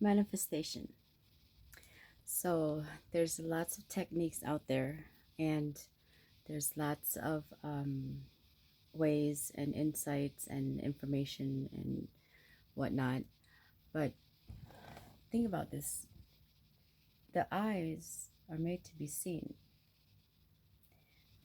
Manifestation. So there's lots of techniques out there, and there's lots of ways and insights and information and whatnot. But think about this: the eyes are made to be seen.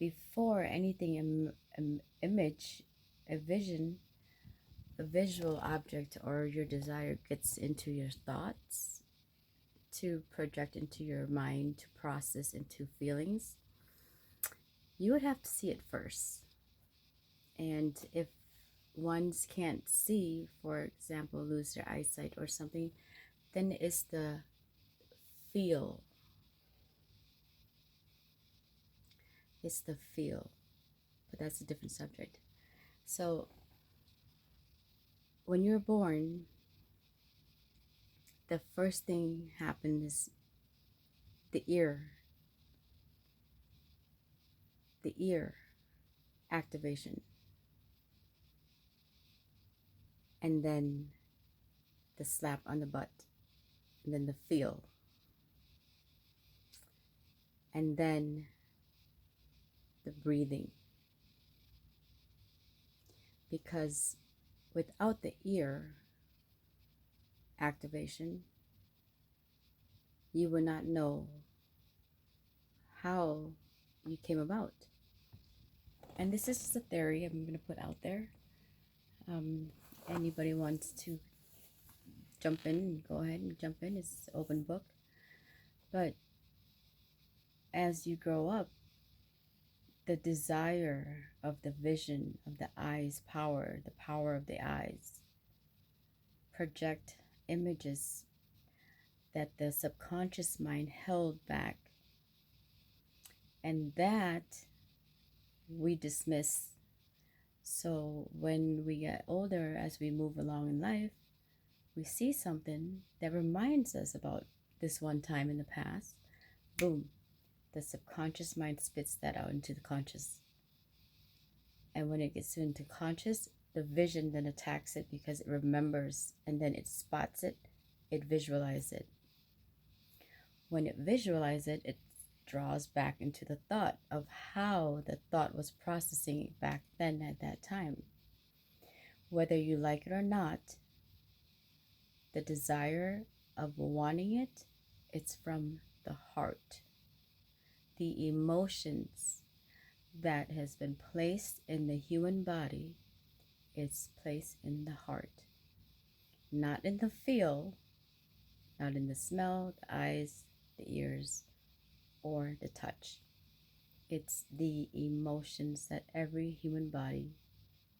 Before anything, image, a vision, a visual object, or your desire gets into your thoughts, to project into your mind, to process into feelings, you would have to see it first. And if ones can't see, for example, lose their eyesight or something, then it's the feel. It's the feel. But that's a different subject. So when you're born, the first thing happens is the ear activation, and then the slap on the butt, and then the feel, and then the breathing. Because without the ear activation, you would not know how you came about. And this is just a theory I'm going to put out there. Anybody wants to jump in, go ahead and jump in. It's an open book. But as you grow up, the desire of the vision of the eyes power, the power of the eyes, project images that the subconscious mind held back, and that we dismiss. So when we get older, as we move along in life, we see something that reminds us about this one time in the past. Boom, the subconscious mind spits that out into the conscious. And when it gets into conscious, the vision then attacks it because it remembers, and then it spots it, it visualizes it. When it visualizes it, it draws back into the thought of how the thought was processing back then at that time. Whether you like it or not, the desire of wanting it, it's from the heart. The emotions that has been placed in the human body is placed in the heart. Not in the feel, not in the smell, the eyes, the ears, or the touch. It's the emotions that every human body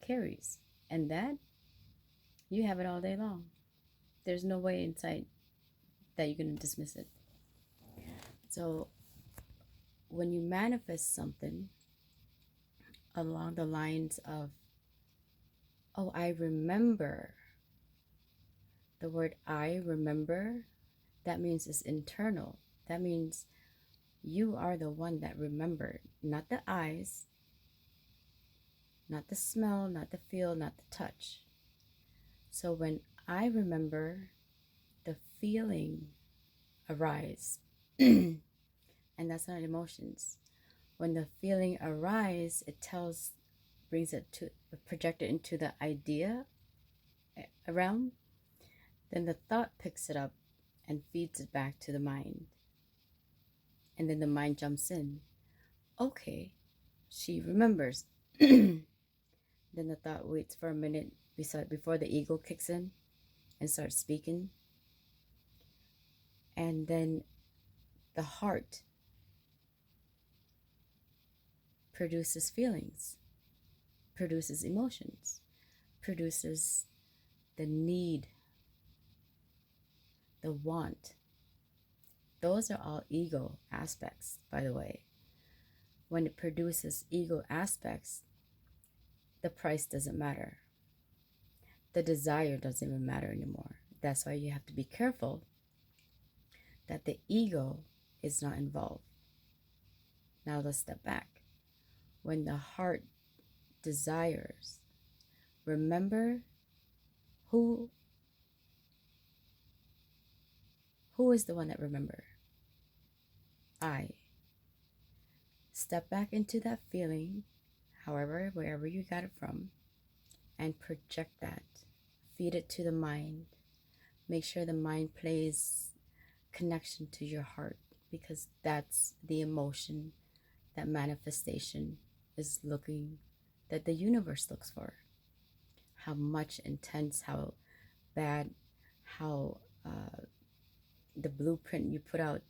carries. And that, you have it all day long. There's no way inside that you're going to dismiss it. So when you manifest something along the lines of, oh, I remember, the word I remember, that means it's internal. That means you are the one that remembered, not the eyes, not the smell, not the feel, not the touch. So when I remember, the feeling arise. And that's not emotions. When the feeling arise, it brings it to, project it into the idea realm. Then the thought picks it up and feeds it back to the mind. And then the mind jumps in. Okay, she remembers. Then the thought waits for a minute before the ego kicks in and starts speaking. And then the heart produces feelings, produces emotions, produces the need, the want. Those are all ego aspects, by the way. When it produces ego aspects, the price doesn't matter. The desire doesn't even matter anymore. That's why you have to be careful that the ego is not involved. Now let's step back. When the heart desires, remember who Who is the one that remember? I. Step back into that feeling, however, wherever you got it from, and project that. Feed it to the mind. Make sure the mind plays connection to your heart, because that's the emotion that manifestation is looking, that the universe looks for. How much intense, how bad, how the blueprint you put out,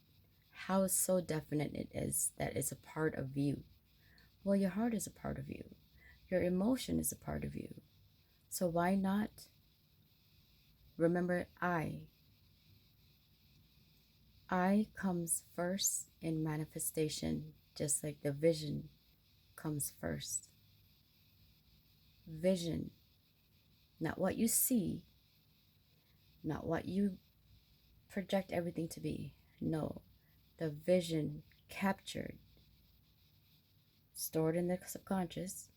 how so definite it is that it's a part of you. Well, your heart is a part of you. Your emotion is a part of you. So why not remember I? I comes first in manifestation, just like the vision comes first. Vision, not what you see, not what you project everything to be. No, the vision captured, stored in the subconscious,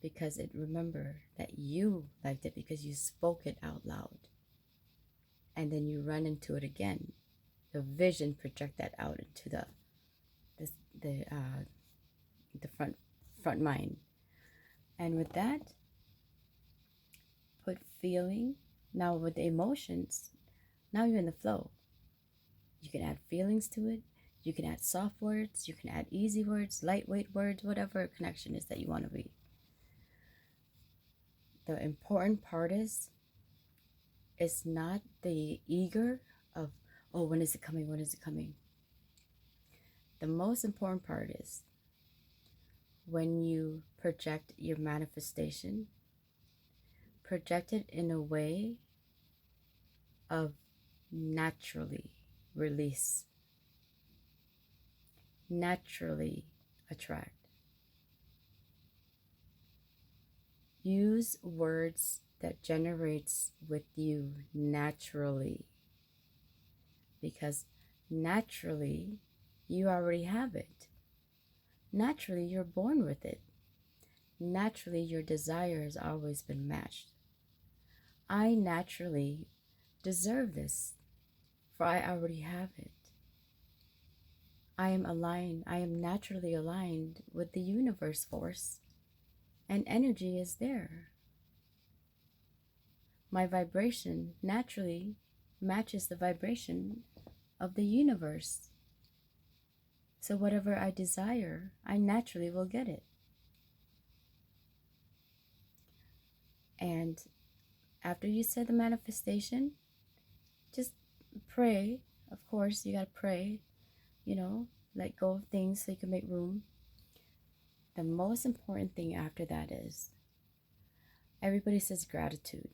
because it remember that you liked it because you spoke it out loud. And then you run into it again. The vision project that out into the the uh, the front mind. And with that, put feeling. Now with the emotions, now you're in the flow. You can add feelings to it. You can add soft words. You can add easy words, lightweight words, whatever connection is that you want to be. The important part is, it's not the eager of, oh, when is it coming? When is it coming? The most important part is when you project your manifestation, project it in a way of naturally release, naturally attract. Use words that generates with you naturally, because naturally you already have it. Naturally you're born with it. Naturally your desire has always been matched. I naturally deserve this, for I already have it. I am aligned. I am naturally aligned with the universe force, and energy is there. My vibration naturally matches the vibration of the universe. So whatever I desire, I naturally will get it. And after you said the manifestation, just pray. Of course, you got to pray, let go of things so you can make room. The most important thing after that is, everybody says gratitude.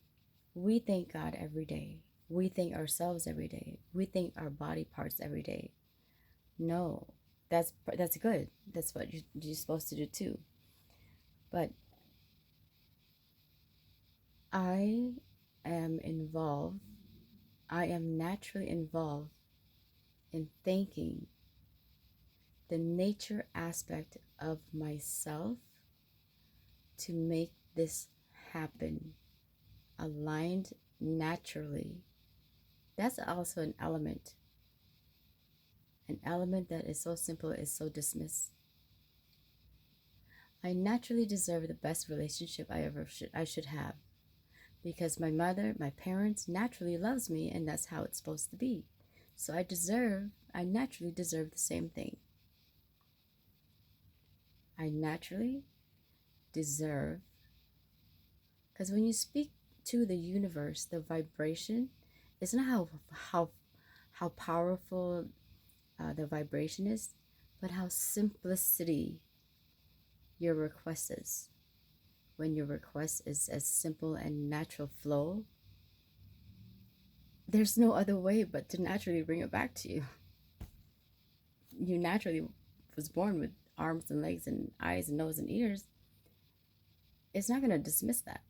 We thank God every day. We thank ourselves every day. We thank our body parts every day. No, that's good. That's what you're supposed to do too. But I am involved. I am naturally involved in thanking the nature aspect of myself to make this happen, aligned naturally. That's also an element that is so simple, is so dismissed. I naturally deserve the best relationship I should have, because my mother, my parents naturally loves me, and that's how it's supposed to be. So I naturally deserve the same thing. I naturally deserve, because when you speak to the universe, the vibration, it's not how powerful the vibration is, but how simplicity your request is. When your request is as simple and natural flow, there's no other way but to naturally bring it back to you. You naturally was born with arms and legs and eyes and nose and ears. It's not going to dismiss that.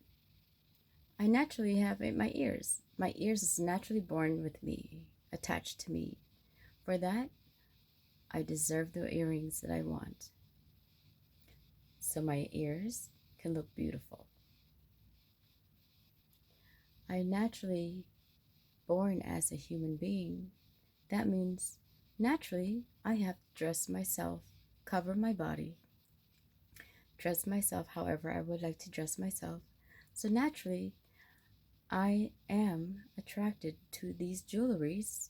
I naturally have my ears. My ears is naturally born with me, attached to me. For that, I deserve the earrings that I want, so my ears can look beautiful. I naturally born as a human being, that means naturally I have to dress myself, cover my body, dress myself however I would like to dress myself. So naturally, I am attracted to these jewelries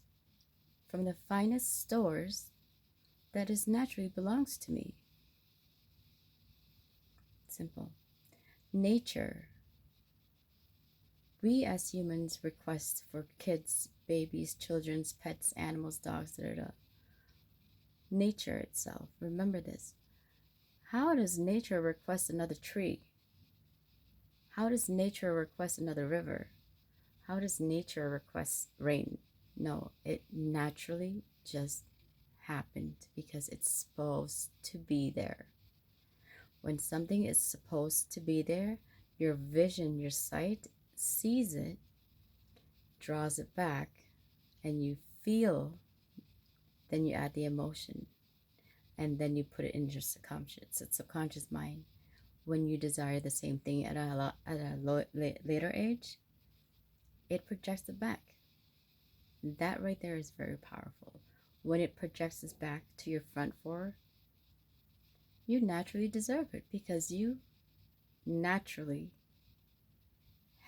from the finest stores that is naturally belongs to me. Simple. Nature. We as humans request for kids, babies, children's, pets, animals, dogs, da, da, da. Nature itself. Remember this. How does nature request another tree? How does nature request another river? How does nature request rain? No, it naturally just happened because it's supposed to be there. When something is supposed to be there, your vision, your sight sees it, draws it back, and you feel, then you add the emotion, and then you put it in your subconscious mind. When you desire the same thing at a later age, it projects it back. That right there is very powerful. When it projects us back to your front four, you naturally deserve it because you naturally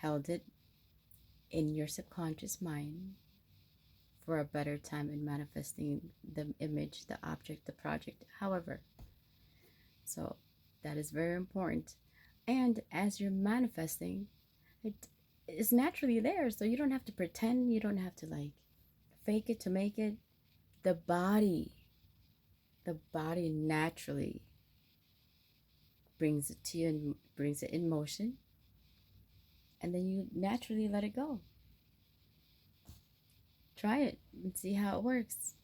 held it in your subconscious mind for a better time in manifesting the image, the object, the project, however. So that is very important. And as you're manifesting, it is naturally there. So you don't have to pretend, you don't have to like fake it to make it. The body naturally brings it to you and brings it in motion. And then you naturally let it go. Try it and see how it works.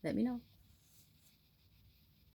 Let me know.